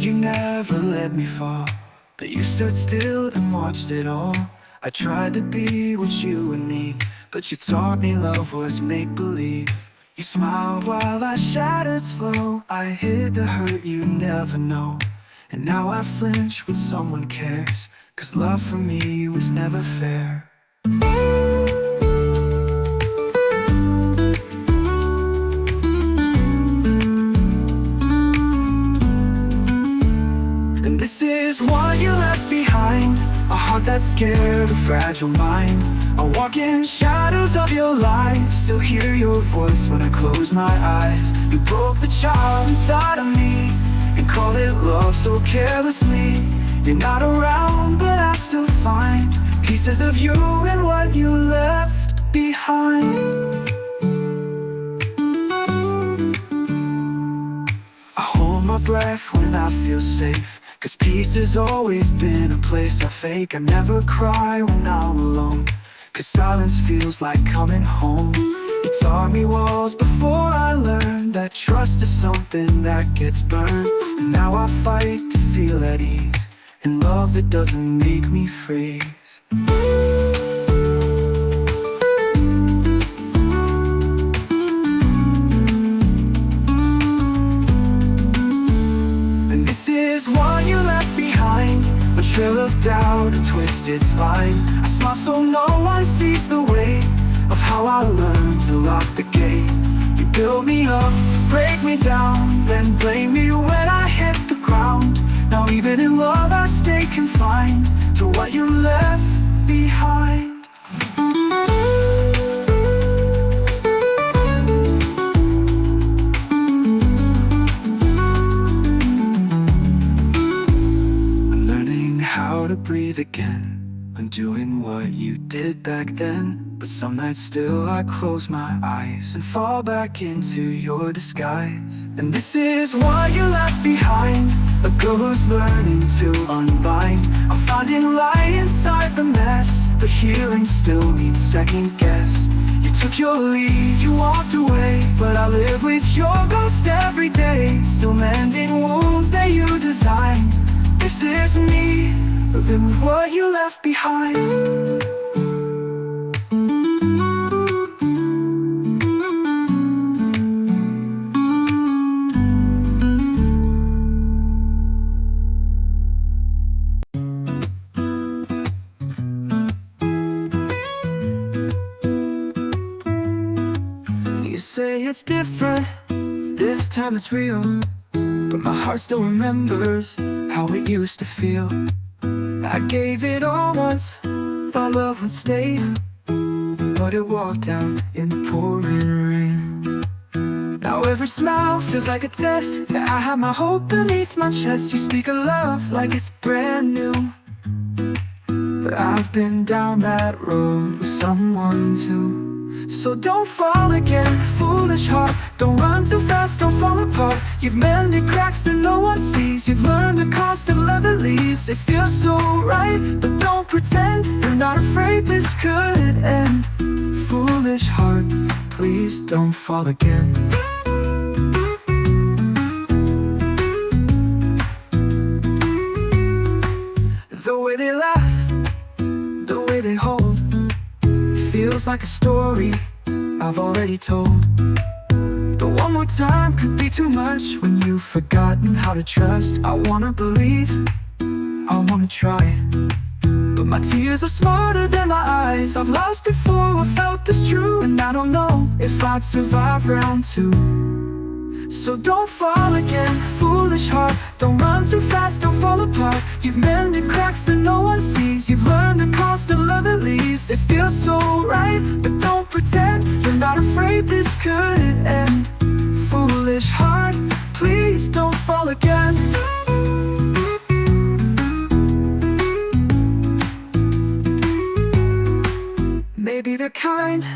you never let me fall, but you stood still and watched it all. I tried to be what you would need, but you taught me love was make-believe. You smiled while I shattered slow. I hid the hurt you never know. And now I flinch when someone cares, 'cause love for me was never fair. And this is what you left behind, a heart that's scared, a fragile mind. I walk in shadows of your lies, still hear your voice when I close my eyes. You broke the child inside of me and call it love so carelessly. You're not around, but I still find pieces of you and what you left behind. I hold my breath when I feel safe, 'cause peace has always been a place I fake. I never cry when I'm alone, 'cause silence feels like coming home. You taught me walls before I learned that trust is something that gets burned. And now I fight to feel at ease in love that doesn't make me freeze. And this is what you left behind, a trail of doubt, a twisted spine. I smile so no one sees the way of how I learned to lock the gate. You build me up to break me down, then blame me when I hit the ground. Now even in love I stay confined to what you left behind. I'm learning how to breathe again, undoing what you did back then. But some nights still I close my eyes and fall back into your disguise. And this is what you left behind, a girl who's learning to unbind. I'm finding light inside the mess, but healing still needs second guess. You took your leave, you walked away, but I live with your ghost every day, still mending wounds that you designed. This is me, living with what you left behind. You say it's different, this time it's real, but my heart still remembers how it used to feel. I gave it all once, thought love would stay, but it walked out in the pouring rain. Now every smile feels like a test, and I have my hope beneath my chest. You speak of love like it's brand new, but I've been down that road with someone too. So don't fall again, foolish heart. Don't run too fast, don't fall apart. You've mended cracks that no one sees. You've learned the cost of love that leaves. It feels so right, but don't pretend you're not afraid this could end. Foolish heart, please don't fall again. The way they laugh, the way they hold, feels like a story I've already told. But one more time could be too much when you've forgotten how to trust. I wanna believe, I wanna try, but my tears are smarter than my eyes. I've lost before, I felt this true, and I don't know if I'd survive round two. So don't fall again, foolish heart. Don't run too fast, don't fall apart. You've mended cracks that no one sees. You've learned the cost of love that leaves. It feels so right, but don't pretend you're not afraid this could end. Foolish heart, please don't fall again. Maybe they're kind,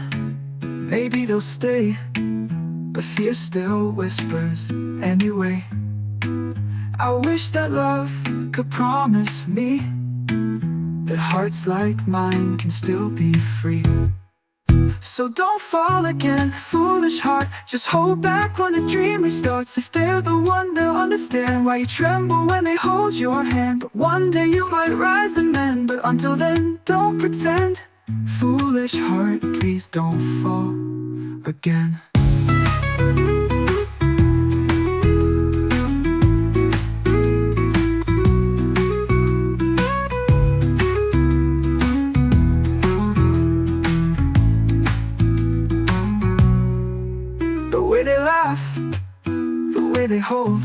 maybe they'll stay, but fear still whispers anyway. I wish that love could promise me that hearts like mine can still be free. So don't fall again, foolish heart. Just hold back when the dream restarts. If they're the one, they'll understand why you tremble when they hold your hand. But one day you might rise and mend. But until then, don't pretend. Foolish heart, please don't fall again. The way they laugh, the way they hold,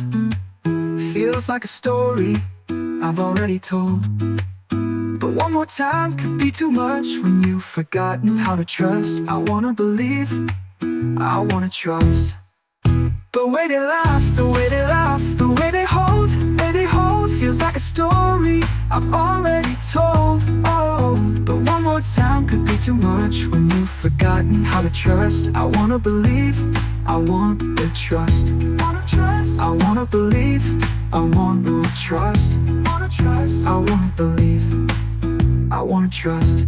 feels like a story I've already told. But one more time could be too much when you've forgotten how to trust. I wanna believe, I wanna trust. The way they laugh, the way they laugh, the way they hold, feels like a story I've already told. Oh, but one more time could be too much when you've forgotten how to trust. I wanna believe, I want to trust. I wanna believe, I want to trust. I wanna believe, I wanna trust.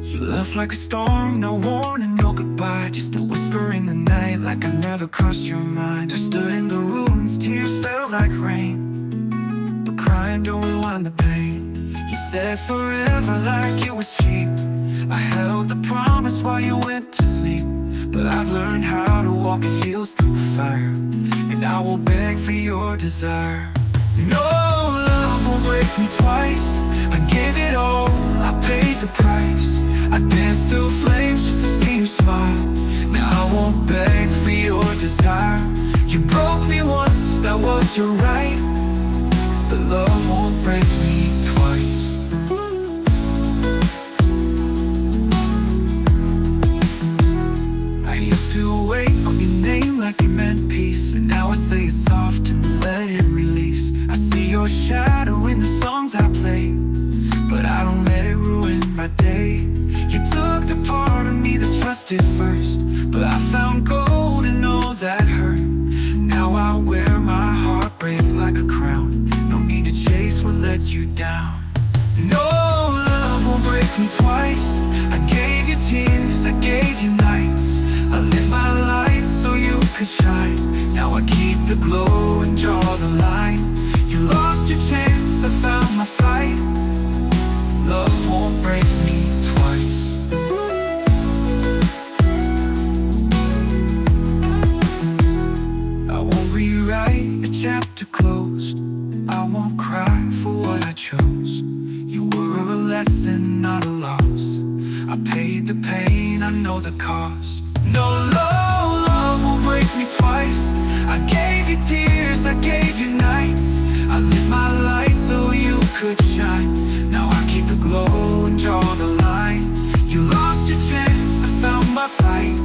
You left like a storm, no warning, no goodbye. Just a whisper in the night, like I never crossed your mind. I stood in the ruins, tears fell like rain, but crying don't unwind the pain. You said forever like it was cheap. I held the promise while you went to sleep. But I've learned how to walk in heels through fire, and I will beg for your desire. No, love won't break me twice. I gave it all, I paid the price. I danced through flames just to see you smile. Now I won't beg for your desire. You broke me once, that was your right, but love won't break me twice. I used to wait on your name like it meant peace, and now I say it soft and let it release. I see your shadow in the songs I play, but I don't let it ruin my day. You took the part of me that trusted first, but I found gold in all that hurt. Now I wear my heartbreak like a crown. No need to chase what lets you down. No, love won't break me twice. I gave you tears, I gave you nights. I lit my light so you could shine. Now I keep the glow and draw the line. You lost your chance, I found my fight. Love won't break me twice. I won't rewrite a chapter closed. I won't cry for what I chose. You were a lesson, not a loss. I paid the pain, I know the cost. No, love won't break me twice. I gave you tears, I gave you nights. I lit my light so you could shine. Now I keep the glow and draw the line. You lost your chance, I found my fight.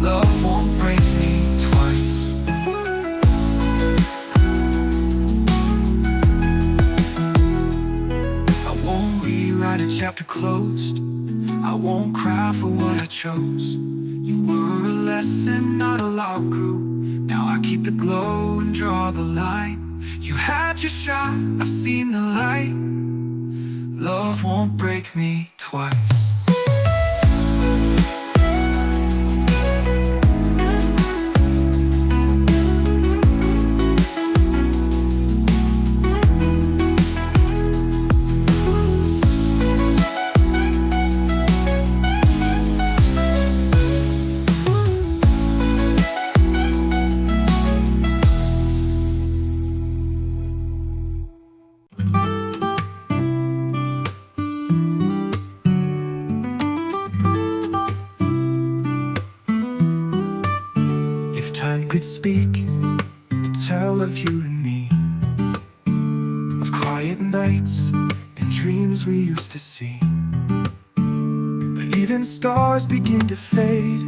Love won't break me twice. I won't rewrite a chapter closed. I won't cry for what I chose. You were a lesson, not a log grew. Now I keep the glow and draw the line. You had your shot, I've seen the light. Love won't break me twice. Could speak, to tell of you and me, of quiet nights and dreams we used to see. But even stars begin to fade,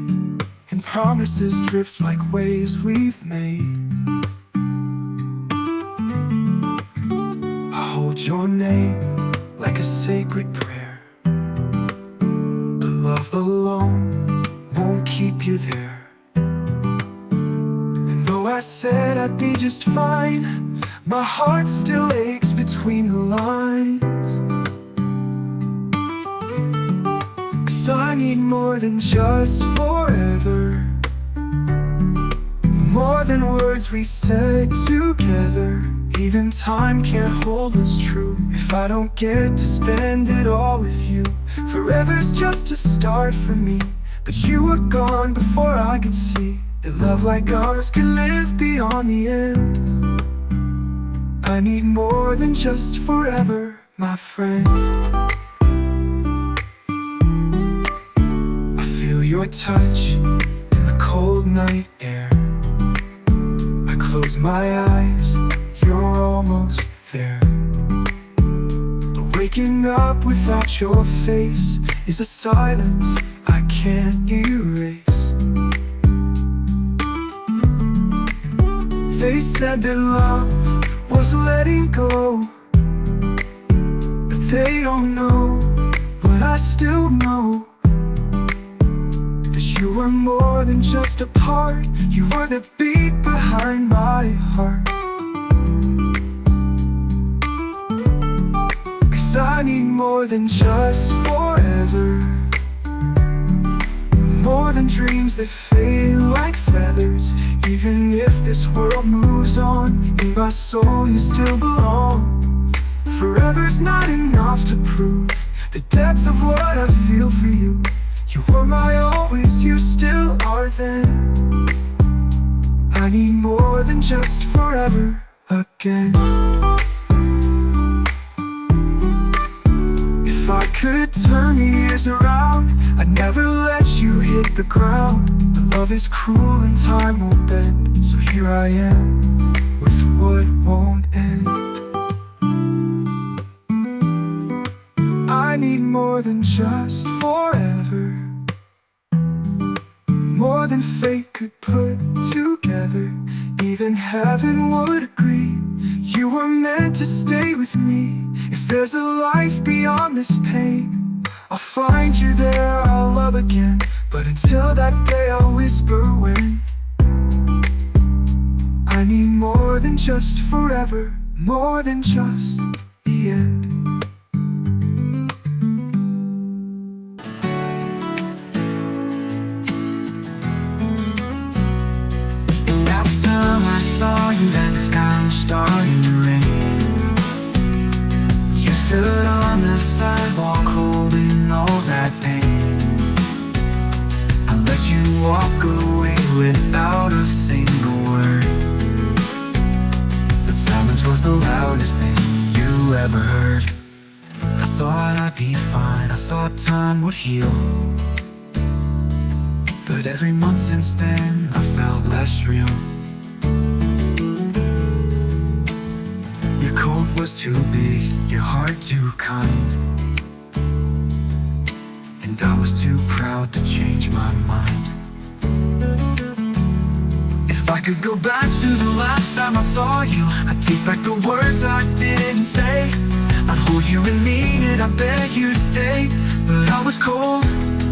and promises drift like waves we've made. I hold your name like a sacred prayer, but love alone won't keep you there. said I'd be just fine. My heart still aches between the lines. 'Cause I need more than just forever, more than words we said together. Even time can't hold what's true if I don't get to spend it all with you. Forever's just a start for me, but you were gone before I could see that love like ours can live beyond the end. I need more than just forever, my friend. I feel your touch in the cold night air. I close my eyes, you're almost there. But waking up without your face is a silence I can't erase. They said that love was letting go, but they don't know what I still know. That you were more than just a part, you were the beat behind my heart. I need more than just forever, more than dreams that fade like feathers. Even if this world moves on, in my soul you still belong. Forever's not enough to prove the depth of what I feel for you. You were my always, you still are then. I need more than just forever again. If I could turn the years around, I'd never let you hit the ground. But love is cruel and time won't bend, so here I am with what won't end. I need more than just forever, more than fate could put together. Even heaven would agree you were meant to stay with me. If there's a life beyond this pain, I'll find you there, I'll love again. But until that day I'll whisper when. I need more than just forever, more than just the end. Last time I saw you, then the sky was starting to rain. You stood on the sidewalk holding all that pain. I let you walk away without a single word. But silence was the loudest thing you ever heard. I thought I'd be fine, I thought time would heal. But every month since then I felt less real. Your coat was too big, your heart too kind, and I was too proud to change my mind. If I could go back to the last time I saw you, I'd take back the words I didn't say. I'd hold you and mean it, I beg you to stay. But I was cold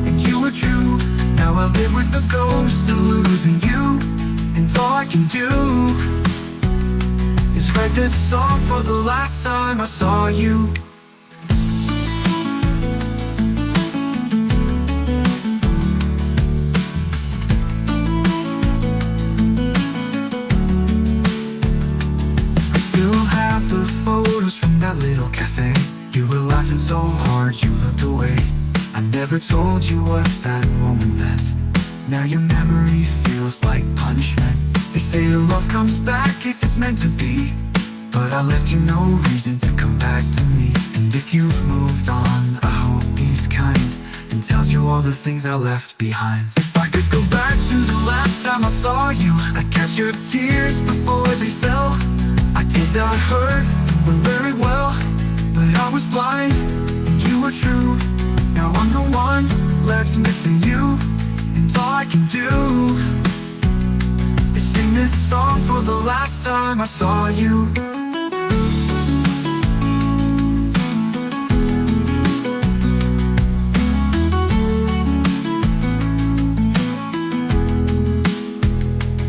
and you were true. Now I live with the ghost of losing you, and all I can do is write this song for the last time I saw you. I still have the photos from that little cafe. You were laughing so hard you looked away. I never told you what that moment meant. Now your memory feels like punishment. They say that love comes back if it's meant to be, but I left you no reason to come back to me. And if you've moved on, I hope he's kind and tells you all the things I left behind. If I could go back to the last time I saw you, I'd catch your tears before they fell. I did not hurt very well, but I was blind and you were true. Now I'm the one left missing you, and all I can do is sing this song for the last time I saw you.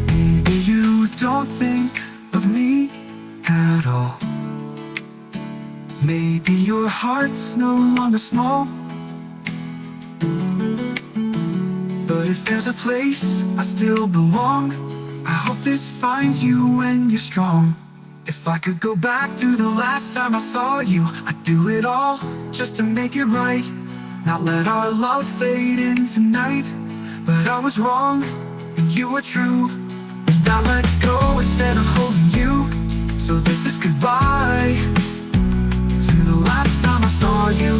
Maybe you don't heart's no longer small. But if there's a place I still belong, I hope this finds you when you're strong. If I could go back to the last time I saw you, I'd do it all just to make it right. Not let our love fade into night. But I was wrong, and you were true, and I let go instead of holding you. So this is goodbye to the last time I saw you.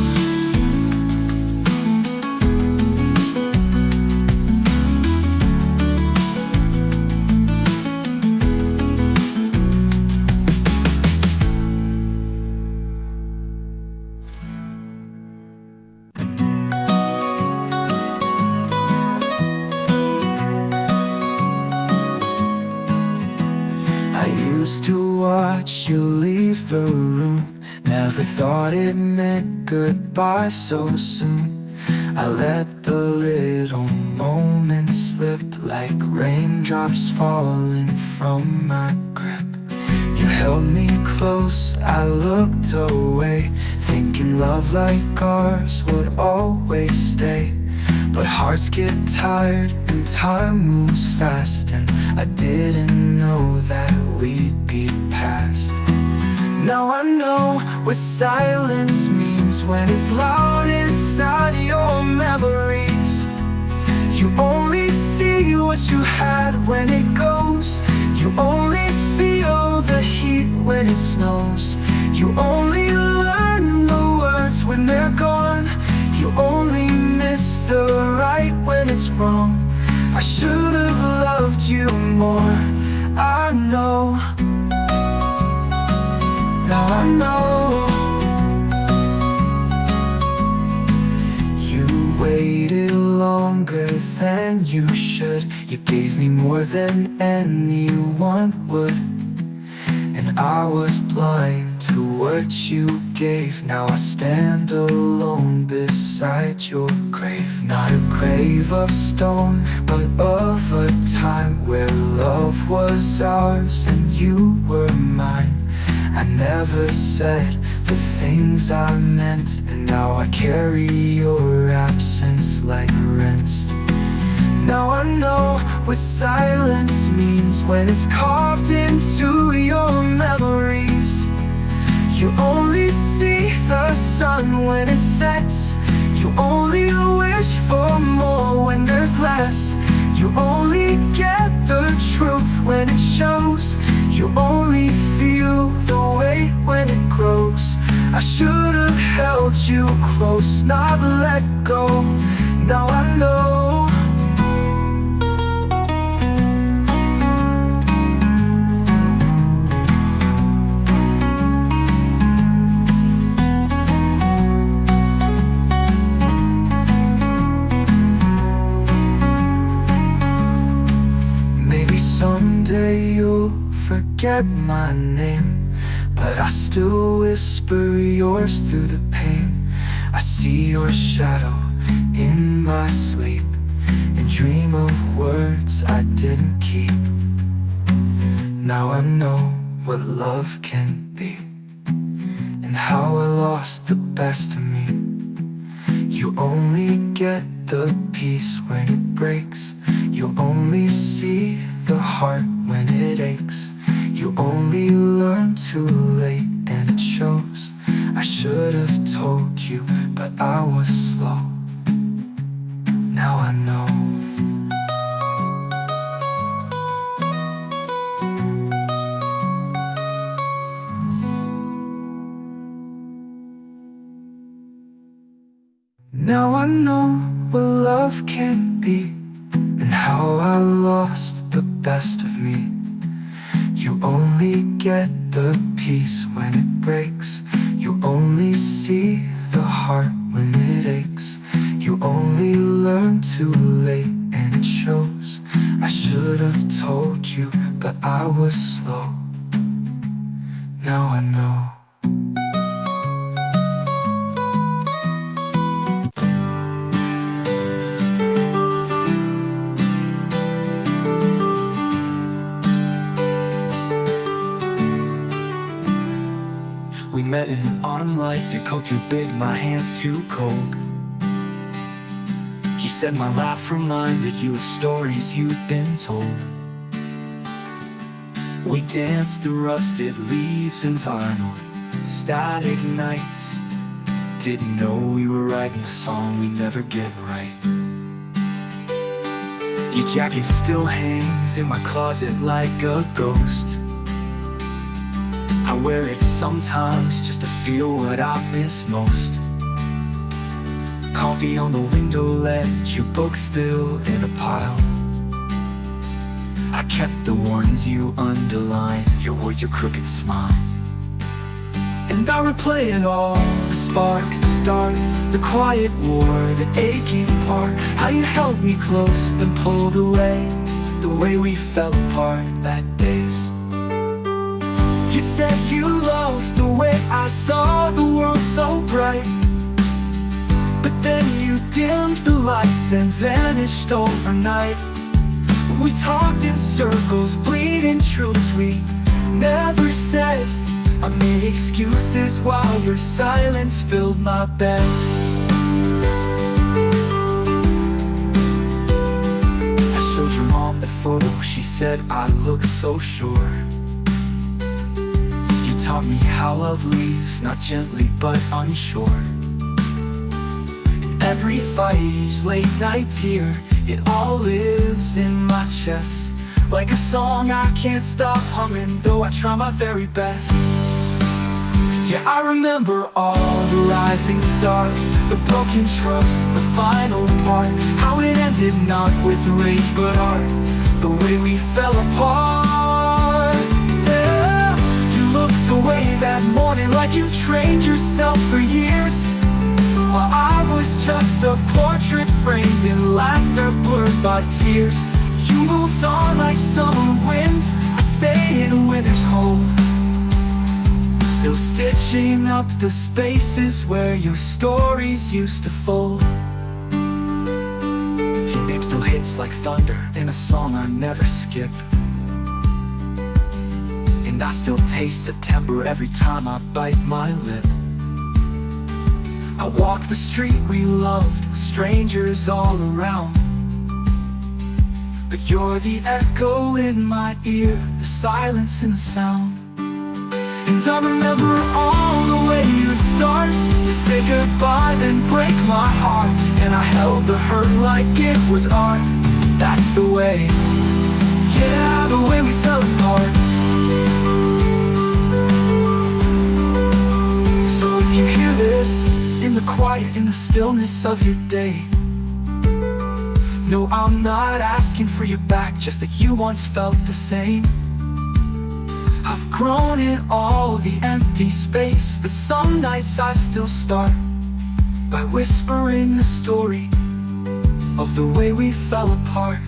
I used to watch you leave the room, never thought it meant goodbye so soon. I let the little moments slip like raindrops falling from my grip. You held me close, I looked away, thinking love like ours would always stay. But hearts get tired and time moves fast, and I didn't know that we'd be past. Now I know what silence means when it's loud inside your memories. You only see what you had when it goes. You only feel the heat when it snows. You only learn the words when they're gone. You only miss the right when it's wrong. I should have loved you more, I know. Now I know. You waited longer than you should. You gave me more than anyone would, and I was blind to what you gave. Now I stand alone beside your grave. Not a grave of stone, but of a time where love was ours and you were mine. I never said the things I meant, and now I carry your absence like rent. Now I know what silence means when it's carved into your memories. You only see the sun when it sets. You only wish for more when there's less. You only get the truth when it shows. You only feel the weight when it grows. I should have held you close, not let go. Now I know. Someday you'll forget my name, but I still whisper yours through the pain. I see your shadow in my sleep and dream of words I didn't keep. Now I know what love can be, and how I lost the best of me. You only get the peace when it breaks. You only see the heart when it aches. You only learn too late and it shows. I should have told you, but I was slow. Now I know. Now I know what love can be, and how I lost the best of me. You only get the peace when it breaks. You only see the heart when it aches. You only learn too late and it shows. I should have told you, but I was slow. Now I know. We met in an auto bottom light, your coat too big, my hands too cold. You said my laugh reminded you of stories you'd been told. We danced through rusted leaves and vinyl, static nights. Didn't know we were writing a song we never get right. Your jacket still hangs in my closet like a ghost. I wear it sometimes just to feel what I miss most. Coffee on the window ledge, your book still in a pile. I kept the ones you underlined, your words, your crooked smile. And I replay it all, the spark, the start, the quiet war, the aching part. How you held me close, then pulled away, the way we fell apart that days. You said you loved the way I saw the world so bright, but then you dimmed the lights and vanished overnight. We talked in circles, bleeding truths we never said. I made excuses while your silence filled my bed. I showed your mom the photo, she said I look so sure. You taught me how love leaves, not gently but unsure. In every fight, each late night tear, it all lives in my chest, like a song I can't stop humming, though I try my very best. Yeah, I remember all the rising stars, the broken trust, the final part. How it ended not with rage but art, the way we fell apart. Yeah, you looked away that morning like you trained yourself for years, while I was just a portrait framed in laughter blurred by tears. You moved on like summer winds, I stay in winter's home, still stitching up the spaces where your stories used to fold. Your name still hits like thunder in a song I never skip, and I still taste September every time I bite my lip. I walk the street we loved with strangers all around, but you're the echo in my ear, the silence and the sound. And I remember all the way you start to say goodbye, then break my heart, and I held the hurt like it was art. That's the way, yeah, the way we fell apart. So if you hear this, in the quiet, in the stillness of your day, no, I'm not asking for you back, just that you once felt the same. I've grown in all the empty space, but some nights I still start by whispering the story of the way we fell apart.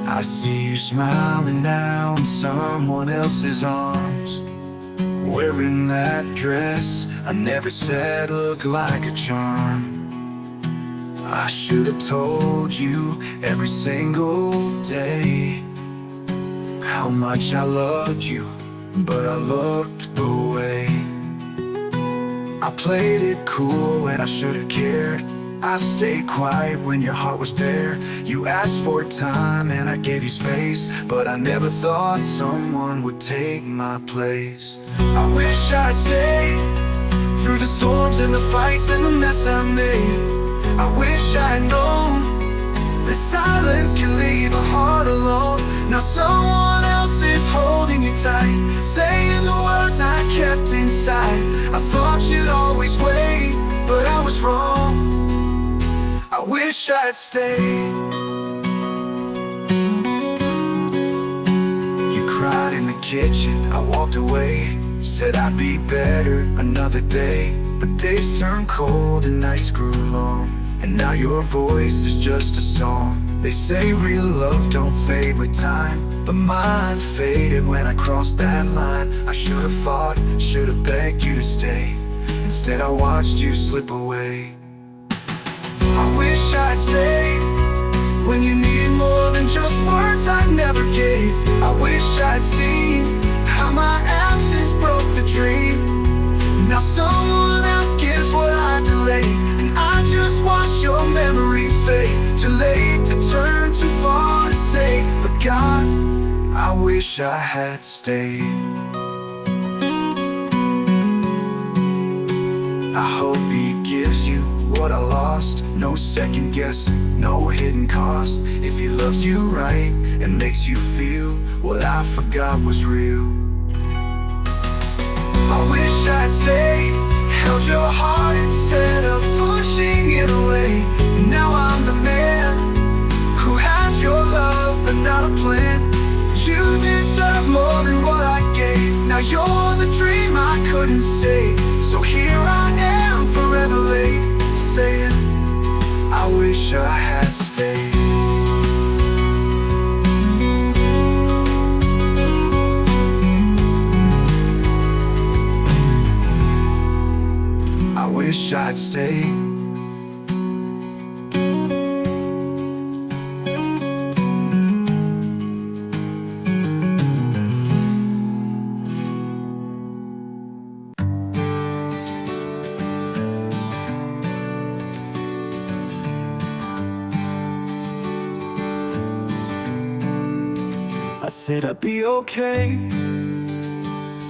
I see you smiling now in someone else's arms, wearing that dress I never said looked like a charm. I should have told you every single day how much I loved you, but I looked away. I played it cool when I should have cared. I stayed quiet when your heart was there. You asked for time and I gave you space, but I never thought someone would take my place. I wish I'd stayed through the storms and the fights and the mess I made. I wish I'd known that silence can leave a heart alone. Now someone else is holding you tight, saying the words I kept inside. I thought you'd always wait, but I was wrong. I wish I'd stayed. You cried in the kitchen, I walked away, said I'd be better another day. But days turned cold and nights grew long. and now your voice is just a song. They say real love don't fade with time, but mine faded when I crossed that line. I should've fought, should've begged you to stay. Instead I watched you slip away. I wish I'd stayed when you needed more than just words I never gave. I wish I'd seen how my absence broke the dream. Now someone else gives what I delayed, and I just watch your memory fade. Too late to turn, too far to say, but God, I wish I had stayed. I hope He gives you what I lost. No second guessing, no hidden cost. If He loves you right and makes you feel what I forgot was real. I wish I'd stayed, held your heart instead of pushing it away. Now I'm the man who had your love but not a plan. You deserve more than what I gave. Now you're the dream I couldn't save. So here I am forever late, saying I wish I had stayed. I wish I'd stayed. I said I'd be okay,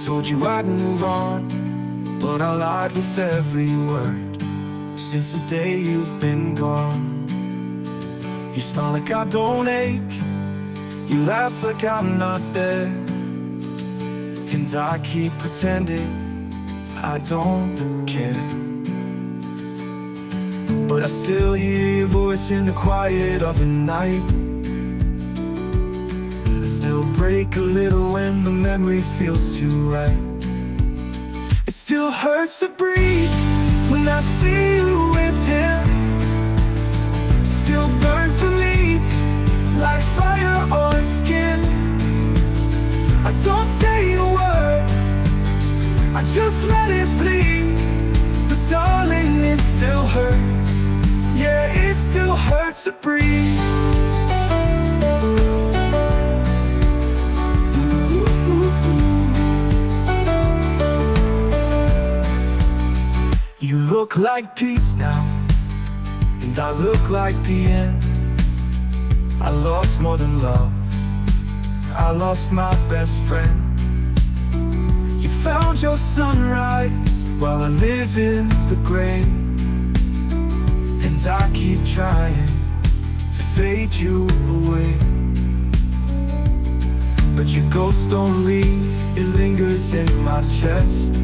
told you I'd move on, but I lied with every word since the day you've been gone. You smile like I don't ache, you laugh like I'm not there, and I keep pretending I don't care. But I still hear your voice in the quiet of the night. I still break a little when the memory feels too right. It still hurts to breathe when I see you with him. Still burns beneath like fire on skin. I don't say a word, I just let it bleed. But darling, it still hurts. Yeah, it still hurts to breathe. You look like peace now, and I look like the end. I lost more than love, I lost my best friend. You found your sunrise while I live in the grave, and I keep trying to fade you away. But your ghost don't leave, it lingers in my chest.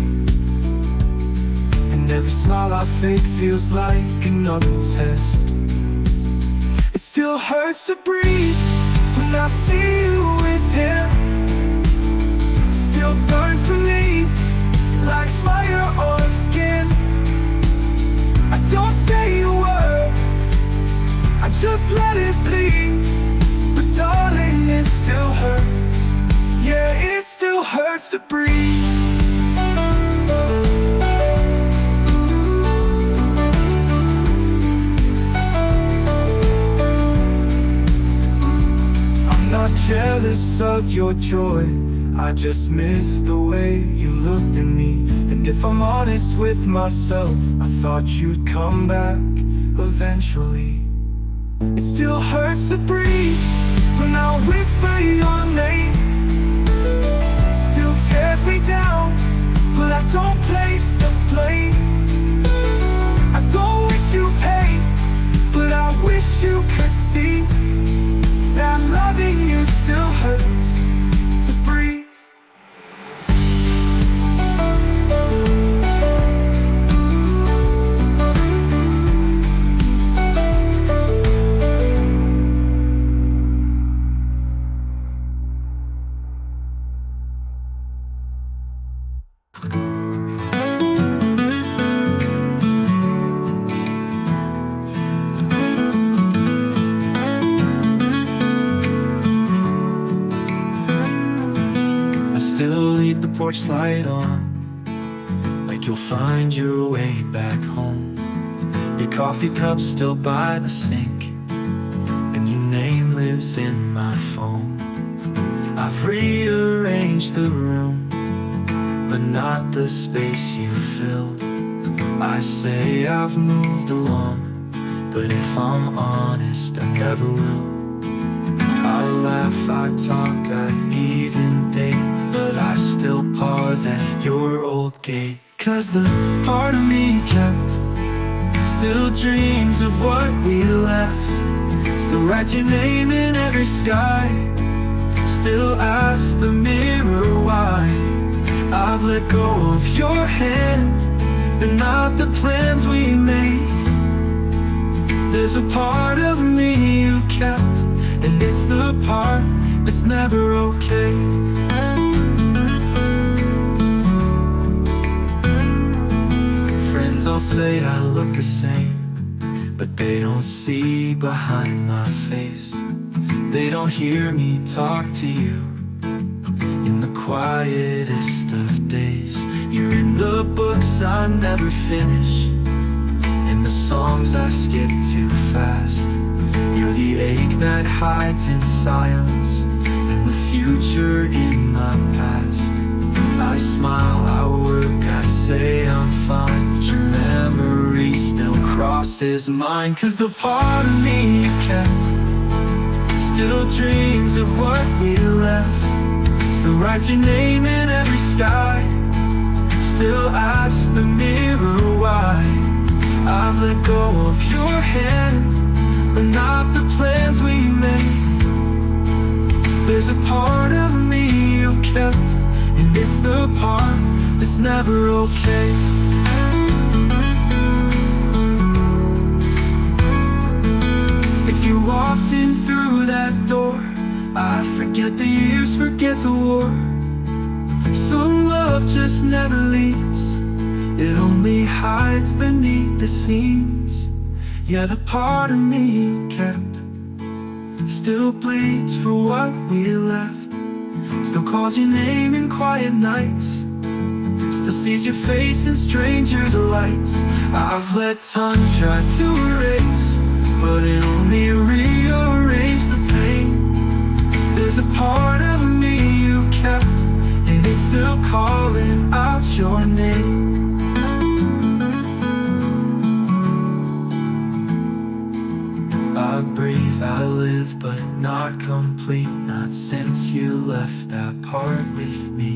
And every smile I fake feels like another test. It still hurts to breathe when I see you with him. Still burns beneath like fire on skin. I don't say a word, I just let it bleed. But darling, it still hurts. Yeah, it still hurts to breathe. Not jealous of your joy, I just miss the way you looked at me. And if I'm honest with myself, I thought you'd come back eventually. It still hurts to breathe when I whisper your name. Still tears me down, but I don't place the blame. I don't wish you pain, but I wish you could see that loving you still hurts to breathe. leave the porch light on, like you'll find your way back home. Your coffee cup's still by the sink, and your name lives in my phone. I've rearranged the room, but not the space you filled. I say I've moved along, but if I'm honest, I never will. I laugh, I talk, I even date, but I still pause at your old gate. 'Cause the part of me kept still dreams of what we left, still writes your name in every sky, still asks the mirror why. I've let go of your hand, but not the plans we made. There's a part of me you kept, and it's the part that's never okay. Friends all say I look the same, but they don't see behind my face. They don't hear me talk to you in the quietest of days. You're in the books I never finish, in the songs I skip too fast. You're the ache that hides in silence, and the future in my past. I smile, I work, I say I'm fine, but your memory still crosses mine. 'Cause the part of me you kept still dreams of what we left, still writes your name in every sky, still asks the mirror why. I've let go of your hand, but not the plans we made. There's a part of me you kept, and it's the part that's never okay. If you walked in through that door, I forget the years, forget the war. Some love just never leaves, it only hides beneath the seams. Yeah, the part of me you kept still bleeds for what we left, still calls your name in quiet nights, still sees your face in strangers' lights. I've let time try to erase, but it only rearranged the pain. There's a part of me you kept, and it's still calling out your name. I breathe, I live, but not complete, not since you left that part with me.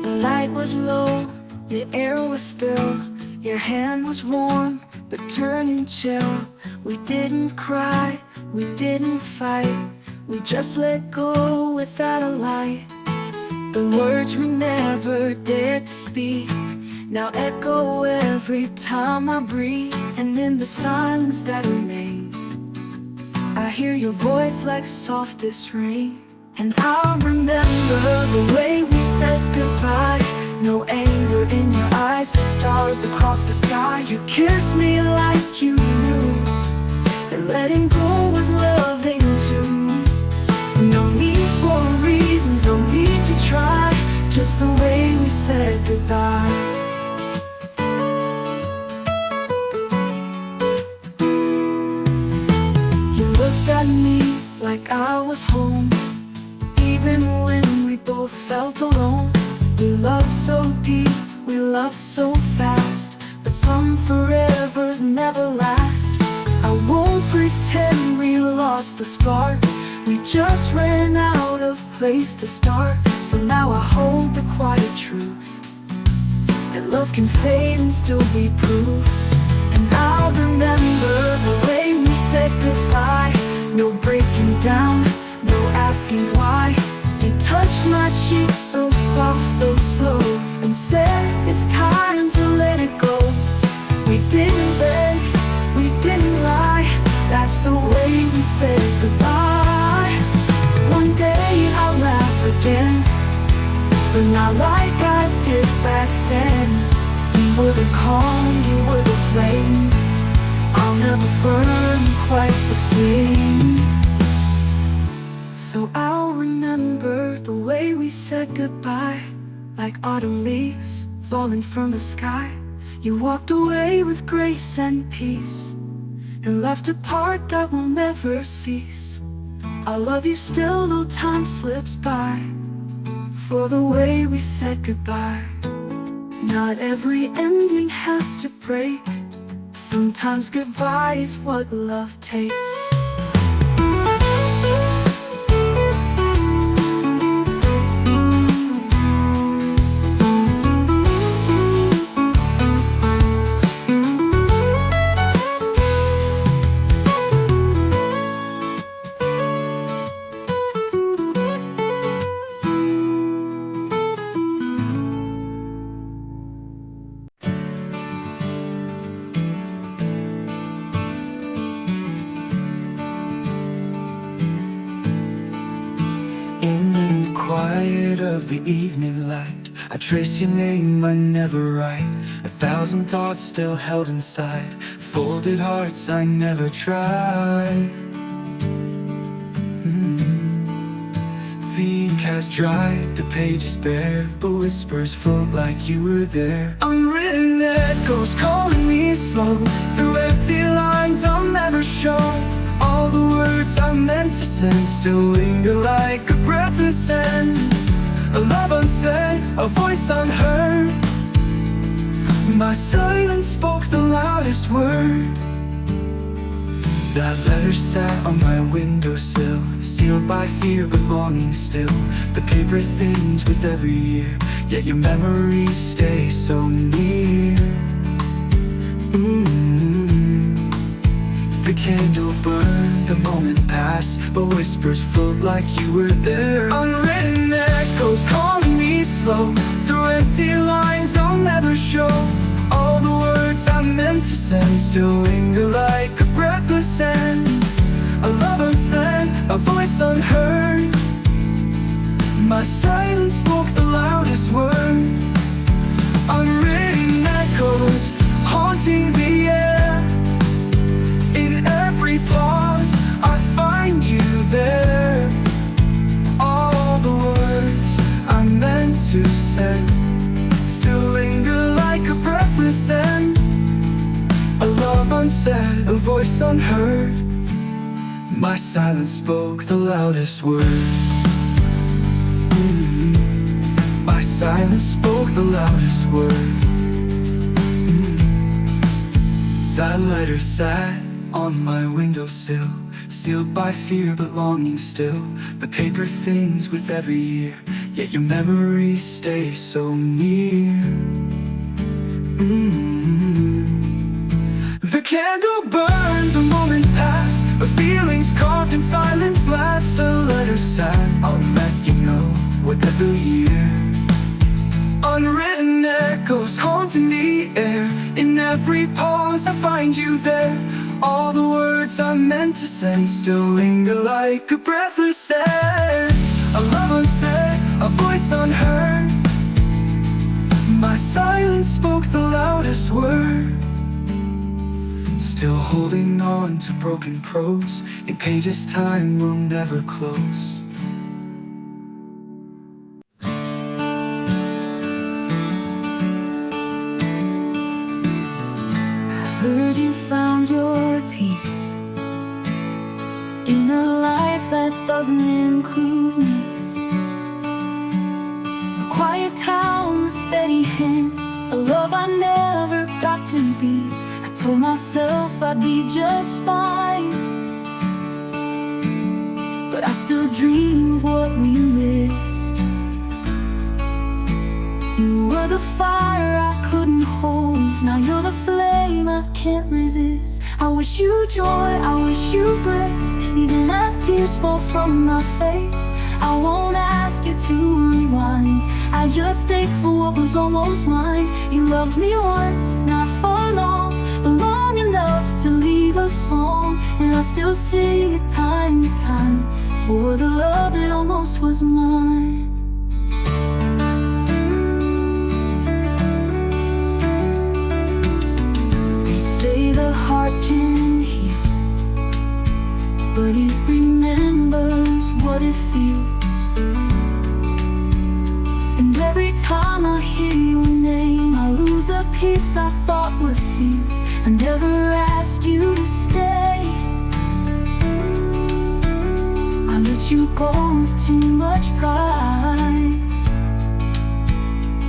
The light was low, the air was still, your hand was warm, but turning chill. We didn't cry, we didn't fight, we just let go without a light. The words we never dared to speak now echo every time I breathe, and in the silence that remains, I hear your voice like softest rain. And I'll remember the way we said goodbye, no anger in your eyes, just stars across the sky. You kissed me like you knew that letting go was loving too. No need for reasons, no need to try, just the way we said goodbye. You looked at me like I was home, even when we both felt alone. We loved so deep, we loved so fast, but some forevers never last. I won't pretend we lost the spark, we just ran out of place to start. So now I hold the quiet truth, that love can fade and still be proof. And I'll remember the way we said goodbye, no breaking down, no asking why. You touched my cheek so soft, so slow, and said it's time to let it go. We didn't beg, we didn't lie, that's the way we said goodbye. not like I did back then. You were the calm, you were the flame. I'll never burn quite the same. So I'll remember the way we said goodbye, like autumn leaves falling from the sky. You walked away with grace and peace, and left a part that will never cease. I love you still though time slips by, for the way we said goodbye. Not every ending has to break. Sometimes goodbye is what love takes. Quiet of the evening light, I trace your name, I never write. 1,000 thoughts still held inside, folded hearts I never tried. The ink has dried, the page is bare, but whispers float like you were there. Unwritten echoes calling me slow, through empty lines I'll never show. All the words I meant to send still linger like a breathless end. A love unsaid, a voice unheard. My silence spoke the loudest word. That letter sat on my windowsill, sealed by fear but longing still. The paper thins with every year, yet your memories stay so near. The candle burned, the moment passed, but whispers float like you were there. Unwritten echoes calling me slow, through empty lines I'll never show. All the words I meant to send still linger like a breathless end. A love unsaid, a voice unheard. My silence spoke the loudest word. Unwritten echoes haunting the air. In every pause, I find you there. All the words I meant to say still linger like a breathless end. A love unsaid, a voice unheard. My silence spoke the loudest word. My silence spoke the loudest word. That letter sat on my windowsill, sealed by fear but longing still. The paper thins with every year, yet your memories stay so near. The candle burned, the moment passed, but feelings carved in silence last. A letter sat, I'll let you know, whatever year. Unwritten echoes haunting the air. In every pause I find you there. All the words I meant to send still linger like a breathless air. A love unsaid, a voice unheard. My silence spoke the loudest word. Still holding on to broken prose, in pages time will never close. Heard you found your peace in a life that doesn't include me. A quiet town, a steady hand, a love I never got to be. I told myself I'd be just fine, but I still dream of what we missed. You were the fire I couldn't hold, now you're the flame I can't resist. I wish you joy, I wish you grace, even as tears fall from my face. I won't ask you to rewind, I just take for what was almost mine. You loved me once, not for long, but long enough to leave a song. And I still sing it time to time, for the love that almost was mine. feels. And every time I hear your name, I lose a piece I thought was you. I never asked you to stay. I let you go with too much pride.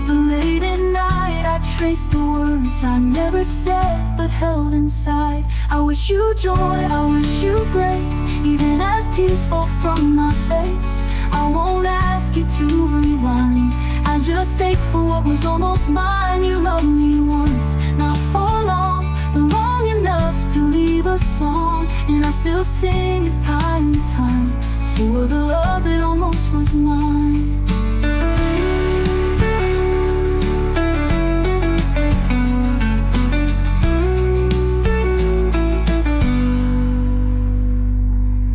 But late at night I trace the words I never said but held inside. I wish you joy, I wish you grace, even as tears fall from my face. I won't ask you to rewind, I just ache for what was almost mine. You loved me once, not for long, but long enough to leave a song. And I still sing it time and time, for the love that almost was mine.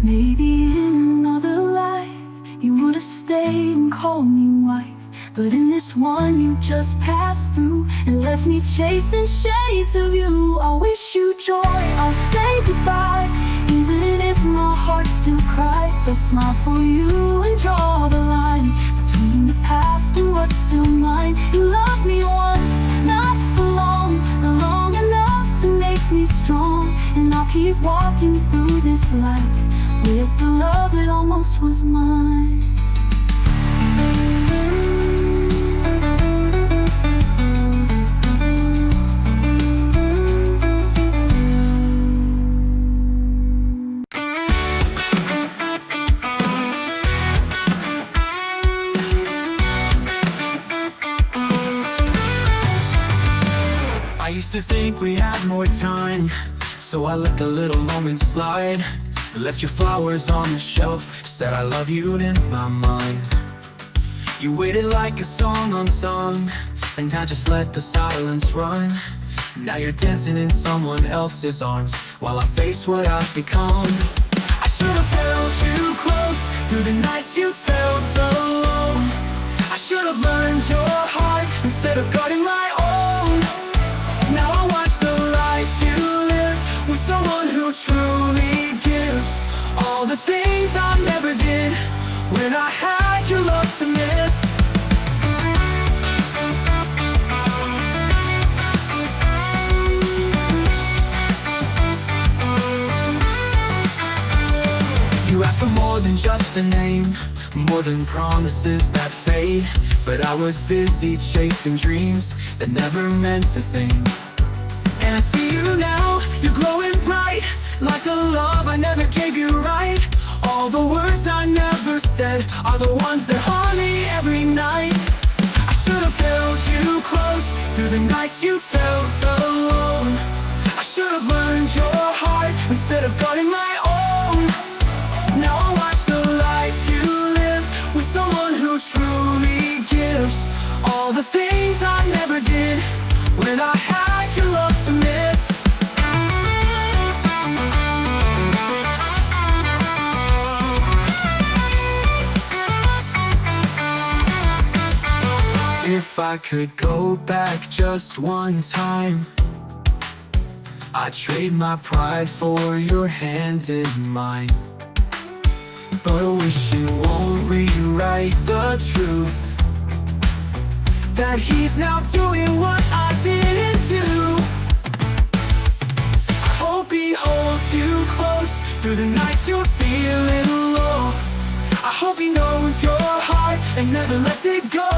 Maybe in another life you would have stayed and called me wife, but in this one you just passed through and left me chasing shades of you. I wish you joy, I'll say goodbye, even if my heart still cries. I'll smile for you and draw the line between the past and what's still mine. You loved me once, not for long, but long enough to make me strong. And I'll keep walking through this life with the love that almost was mine. I used to think we had more time, so I let the little moments slide. Left your flowers on the shelf, said I love you in my mind. You waited like a song unsung, and I just let the silence run. Now you're dancing in someone else's arms, while I face what I've become. I should have held you close through the nights you felt alone. I should have learned your heart instead of guarding my own. Now I watch the life you live with someone who truly gives. All the things I never did when I had your love to miss. You asked for more than just a name, more than promises that fade. But I was busy chasing dreams that never meant a thing. And I see you now, you're glowing bright, like the love I never gave you right. All the words I never said are the ones that haunt me every night. I should have held you close through the nights you felt alone. I should have learned your heart instead of guarding my own. Now I watch the life you live with someone who truly gives. All the things I never did when I had your love to miss. If I could go back just one time, I'd trade my pride for your hand in mine. But I wish it won't rewrite the truth, that he's now doing what I didn't do. I hope he holds you close through the nights you're feeling low. I hope he knows your heart and never lets it go.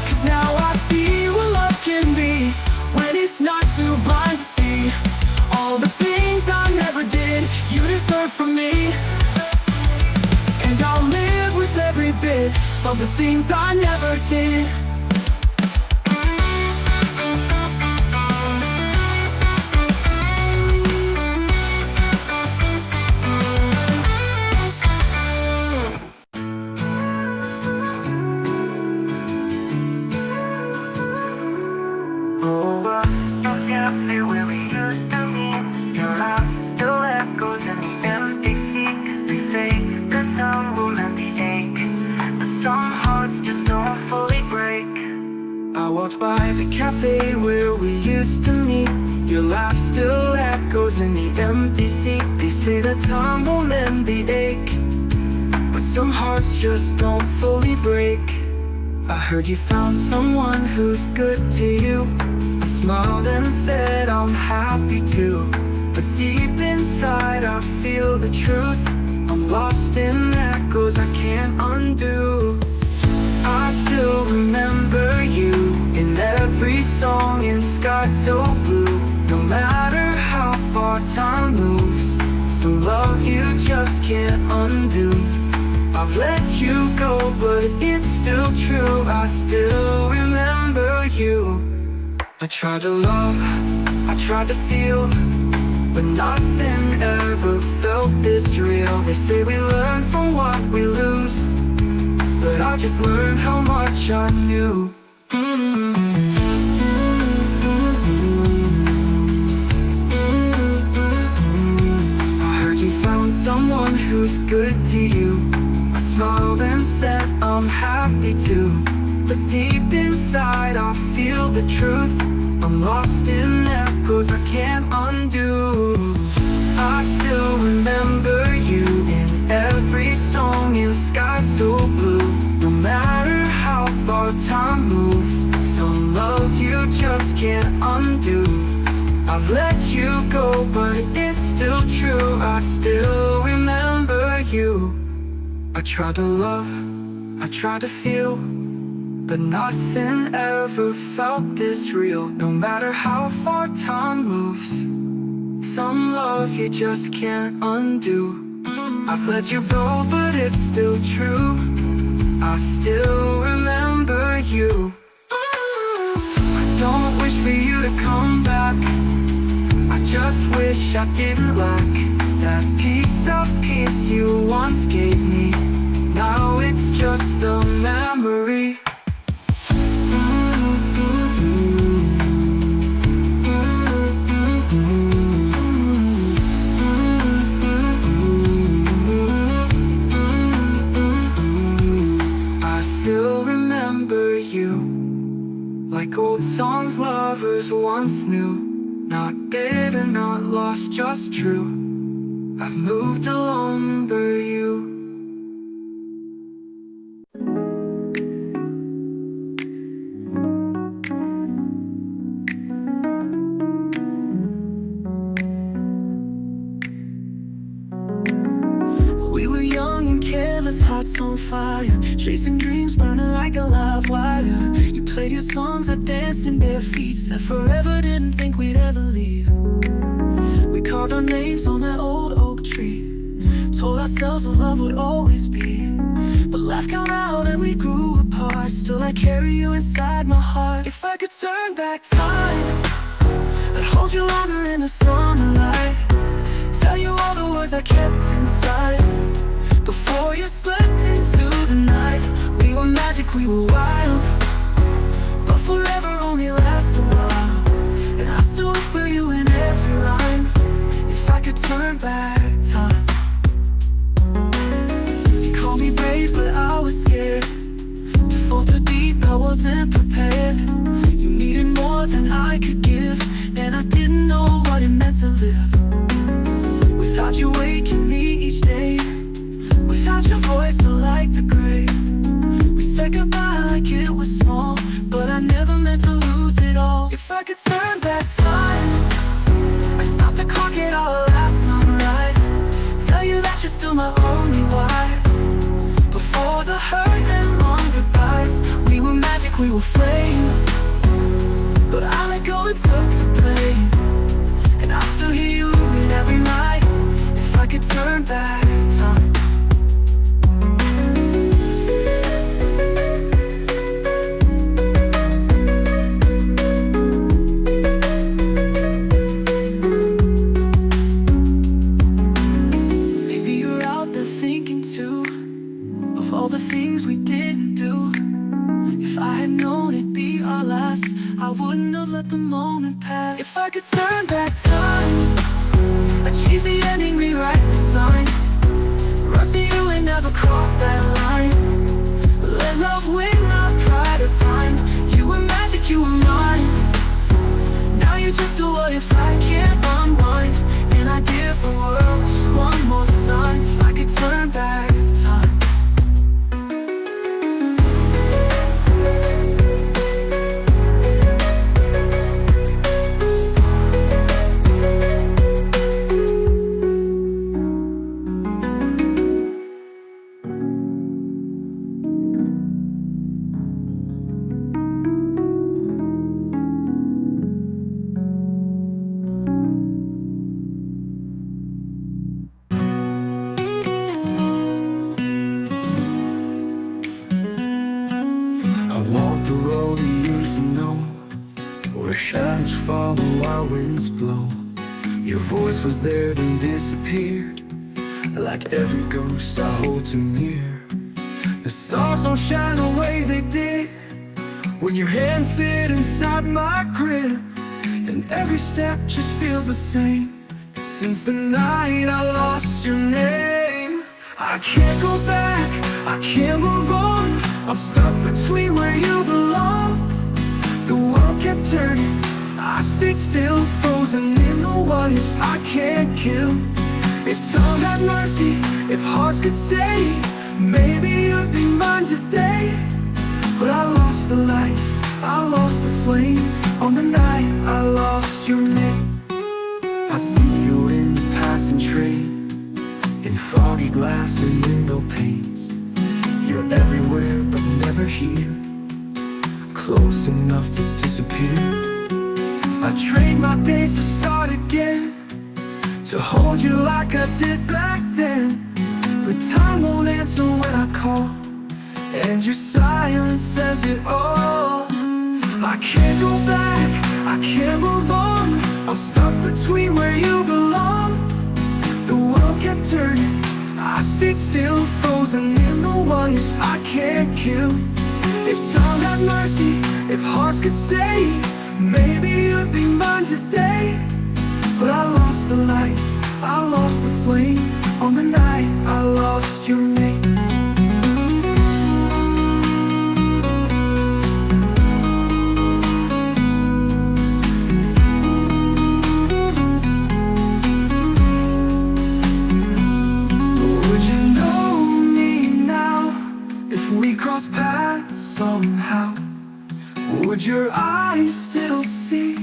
Cause now I see what love can be when it's not too blind to see. All the things I never did, you deserve from me. And I'll live with every bit of the things I never did. Over your cafe where we used to meet, your laugh still echoes in the empty seat. They say the time will end the ache, but some hearts just don't fully break. I walked by the cafe where we used to meet. Your laugh still echoes in the empty seat. They say the time will mend the ache, but Some hearts just don't fully break. I heard you found someone who's good to you. I smiled and said I'm happy too. But deep inside I feel the truth. I'm lost in echoes I can't undo. I still remember you in every song in sky so blue. No matter how far time moves, some love you just can't undo. I've let you go, but it's still true. I still remember you. I tried to love, I tried to feel, but nothing ever felt this real. They say we learn from what we lose, but I just learned how much I knew. I heard you found someone who's good to you. I smiled and said I'm happy too. But deep inside I feel the truth. I'm lost in echoes I can't undo. I still remember you in every song in sky so blue. No matter how far time moves, some love you just can't undo. I've let you go, but it's still true. I still remember you. I tried to love, I tried to feel, but nothing ever felt this real. No matter how far time moves, some love you just can't undo. I've let you go, but it's still true. I still remember you. I don't wish for you to come back. I just wish I didn't lack that piece of peace you once gave me. Now it's just a memory. Like old songs lovers once knew. Not bitter, not lost, just true. I've moved along for you. We were young and careless, hearts on fire, chasing dreams burning like a live wire. You played your songs, I danced in bare feet, said forever, didn't think we'd ever leave. We carved our names on that old oak tree, told ourselves what love would always be. But life got out and we grew apart. Still I carry you inside my heart. If I could turn back time, I'd hold you longer in the summer light, tell you all the words I kept inside before you slipped into the night. We were magic, we were wild, but forever only lasts a while. And I still whisper you in every rhyme. If I could turn back time. You called me brave, but I was scared to fall too deep, I wasn't prepared. You needed more than I could give, and I didn't know what it meant to live without you waking me each day, without your voice so like the grave. We said goodbye like it was small, but I never meant to lose it all. If I could turn back time, I'd stop the clock at our last sunrise, tell you that you're still my only why. Before the hurt and long goodbyes, we were magic, we were flame, but I let go and took the blame. And I still hear you in every night. If I could turn back time. Maybe you're out there thinking too of all the things we didn't do. If I had known it'd be our last, I wouldn't have let the moment pass. If I could turn back time, I'd change the ending, rewrite the signs, run to you and never cross that line. Let love win, not pride or time. You were magic, you were mine. Now you're just a what if I can't unwind. And I give the world just one more sign. If I could turn back time. shadows follow our winds blow. Your voice was there then disappeared, like every ghost I hold too near. The stars don't shine the way they did when your hand fit inside my grip, and every step just feels the same since the night I lost your name. I can't go back, I can't move on. I'm stuck between where you belong. The world kept turning, I stayed still, frozen in the waters I can't kill. If time had mercy, if hearts could stay, maybe you'd be mine today. But I lost the light, I lost the flame. On the night I lost your name. I see you in the passing train, in foggy glass and window panes. You're everywhere but never here, close enough to disappear. I trade my days to start again, to hold you like I did back then. But time won't answer when I call, and your silence says it all. I can't go back, I can't move on. I'm stuck between where you belong. The world kept turning, I stayed still, frozen in the waters I can't kill. If time had mercy, if hearts could stay, maybe you'd be mine today. But I lost the light, I lost the flame. On the night I lost your name. Would you know me now if we cross paths somehow? Would your eyes still see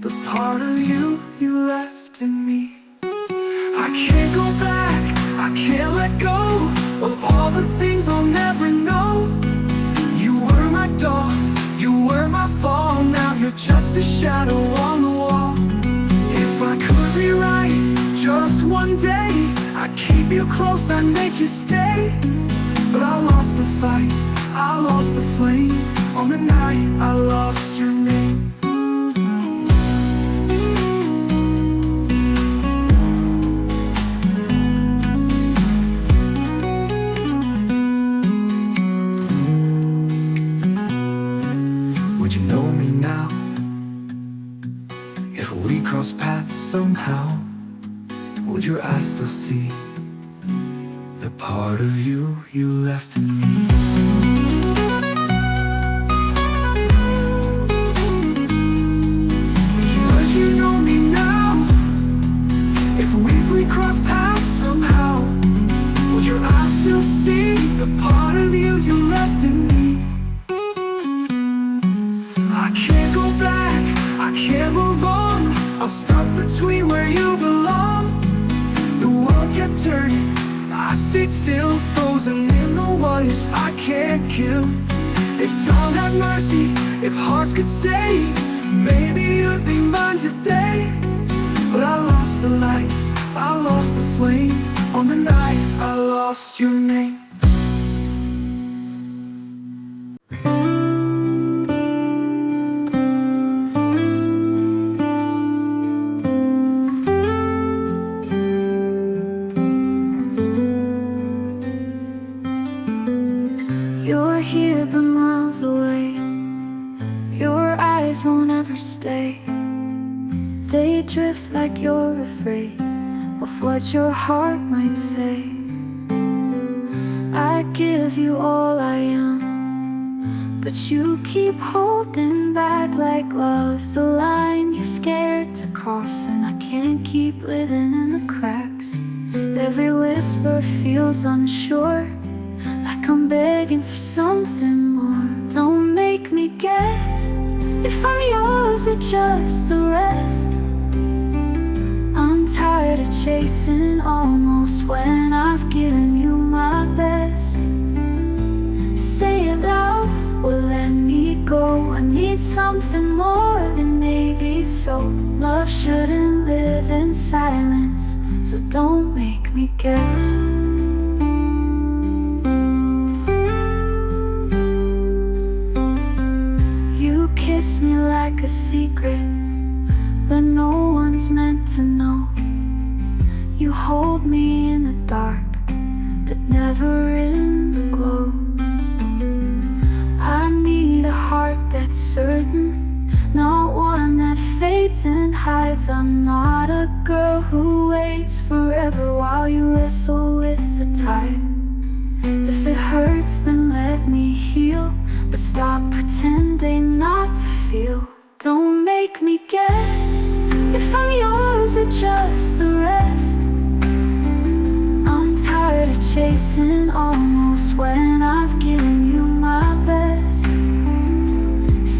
the part of you you left in me? I can't go back, I can't let go of all the things I'll never know. You were my dawn, you were my fall. Now you're just a shadow on the wall. If I could rewrite just one day, I'd keep you close, I'd make you stay. But I lost the fight, I lost the flame. On the night I lost your name. Would you know me now if we cross paths somehow? Would your eyes still see the part of you you left in me? We cross paths somehow. Would your eyes still see the part of you you left in me? I can't go back, I can't move on. I'm stuck between where you belong. The world kept turning, I stayed still, frozen in the waters I can't kill. If time had mercy, if hearts could stay, maybe you'd be mine today. But I lost the light, I lost the flame. On the night I lost your name. You're here but miles away. Your eyes won't ever stay. They drift like you're afraid of what your heart might say. I give you all I am, but you keep holding back like love's a line you're scared to cross. And I can't keep living in the cracks. Every whisper feels unsure, like I'm begging for something more. Don't make me guess if I'm yours or just the rest. I'm tired of chasing almost when I've given you my best. Say it loud or let me go. I need something more than maybe so. Love shouldn't live in silence, so don't make me guess. You kiss kiss me like a secret that no one's meant to know. You hold me in the dark, but never in the glow. I need a heart that's certain, not one that fades and hides. I'm not a girl who waits forever while you wrestle with the tide. If it hurts, then let me heal, but stop pretending not to feel. Don't make me guess if I'm yours or just the rest. I'm tired of chasing almost when I've given you my best.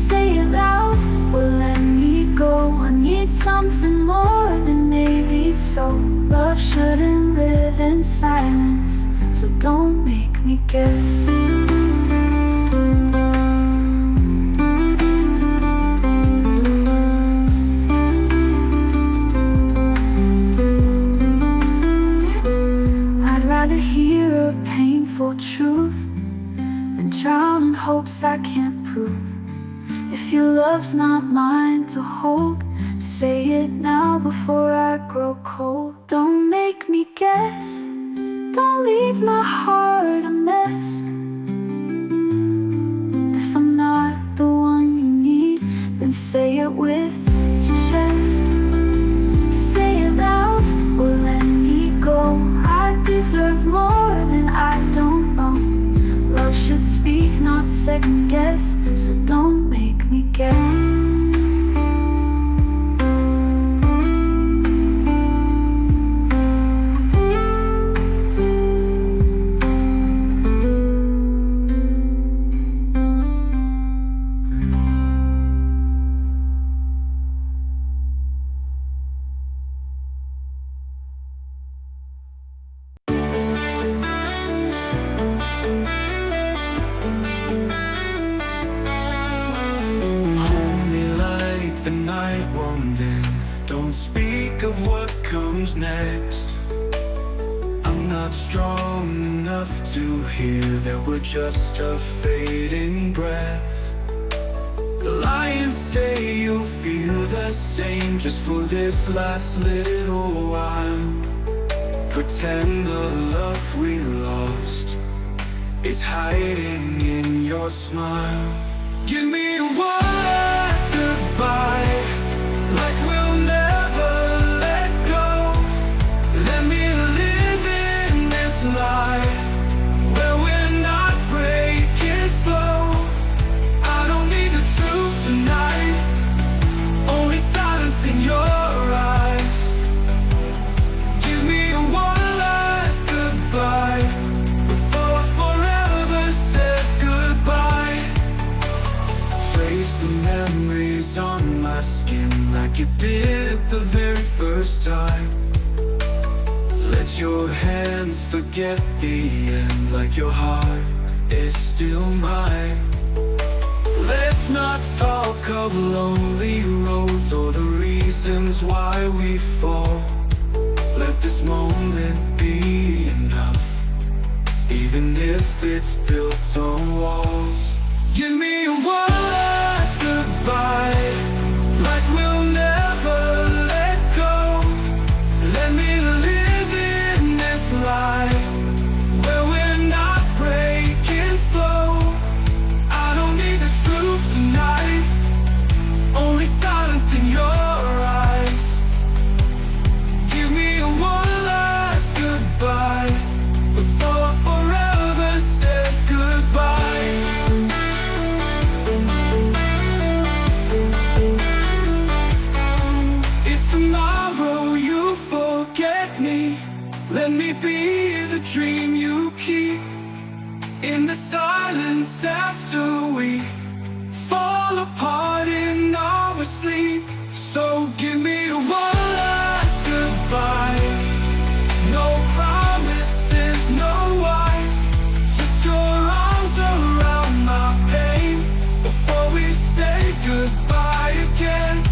Say it loud or let me go. I need something more than maybe so. Love shouldn't live in silence, so don't make me guess. I'd rather hear a painful truth than drown in hopes I can't prove. If your love's not mine to hold, say it now before I grow cold. Don't make me guess, don't leave my heart a mess. If I'm not the one you need, then say it with your chest. Say it loud or let me go. I deserve more than I don't know. Love should speak, not second guess, so don't make me guess. The night won't end. Don't speak of what comes next. I'm not strong enough to hear that we're just a fading breath. The lions say you'll feel the same just for this last little while. Pretend the love we lost is hiding in your smile. Give me one last goodbye, like we'll never let go. Let me live in this lie, where we're not breaking slow. I don't need the truth tonight, only silence in your eyes. Give me one last goodbye, before forever says goodbye. Trace the memories on my skin like you did the very first time. Let your hands forget the end, like your heart is still mine. Let's not talk of lonely roads or the reasons why we fall. Let this moment be enough, even if it's built on walls. Give me one last goodbye, like we'll never let go. Let me live in this lie, where we're not breaking slow. I don't need the truth tonight, only silence in your eyes. Give me one last goodbye, before forever says goodbye. Tomorrow you forget me, let me be the dream you keep. In the silence after we fall apart in our sleep. So give me one last goodbye, no promises, no why, just your arms around my pain, before we say goodbye again.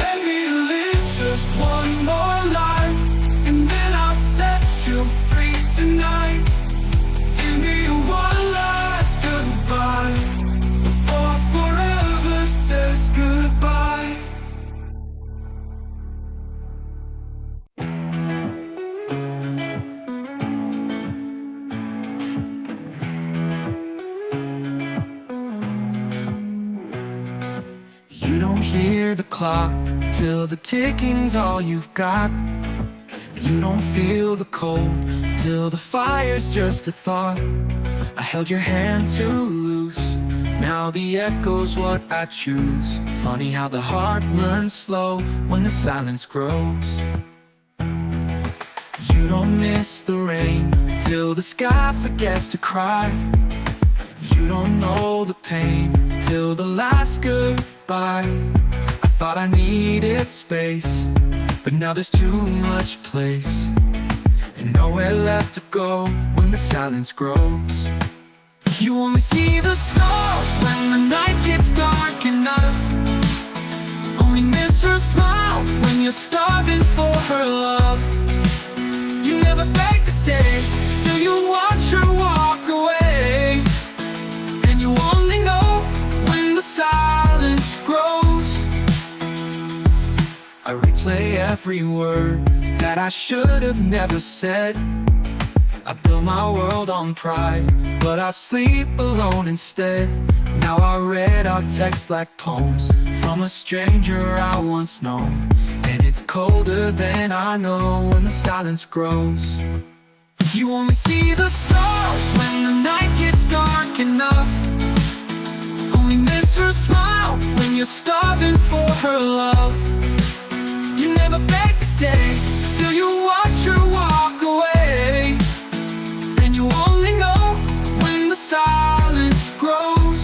Let me live just one more life, and then I'll set you free tonight. Give me one last goodbye, hear the clock till the ticking's all you've got. You don't feel the cold till the fire's just a thought. I held your hand too loose, now the echo's what I choose. Funny how the heart learns slow when the silence grows. You don't miss the rain till the sky forgets to cry. You don't know the pain till the last goodbye. I thought I needed space, but now there's too much place, and nowhere left to go when the silence grows. You only see the stars when the night gets dark enough. Only miss her smile when you're starving for her love. You never beg to stay till you watch her walk away, and you only know when the silence grows. I replay every word that I should have never said. I build my world on pride, but I sleep alone instead. Now I read our texts like poems from a stranger I once known, and it's colder than I know when the silence grows. You only see the stars when the night gets dark enough. Only miss her smile when you're starving for her love. You never beg to stay till you watch her walk away, and you only know when the silence grows.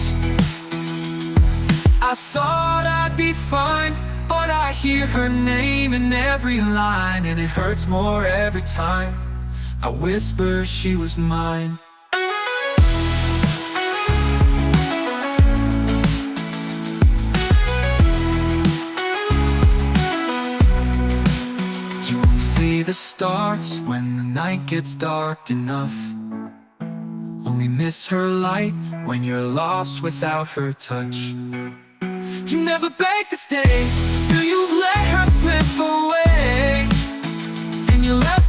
I thought I'd be fine, but I hear her name in every line, and it hurts more every time I whisper she was mine. You only see the stars when the night gets dark enough. Only miss her light when you're lost without her touch. You never beg to stay till you've let her slip away, and you left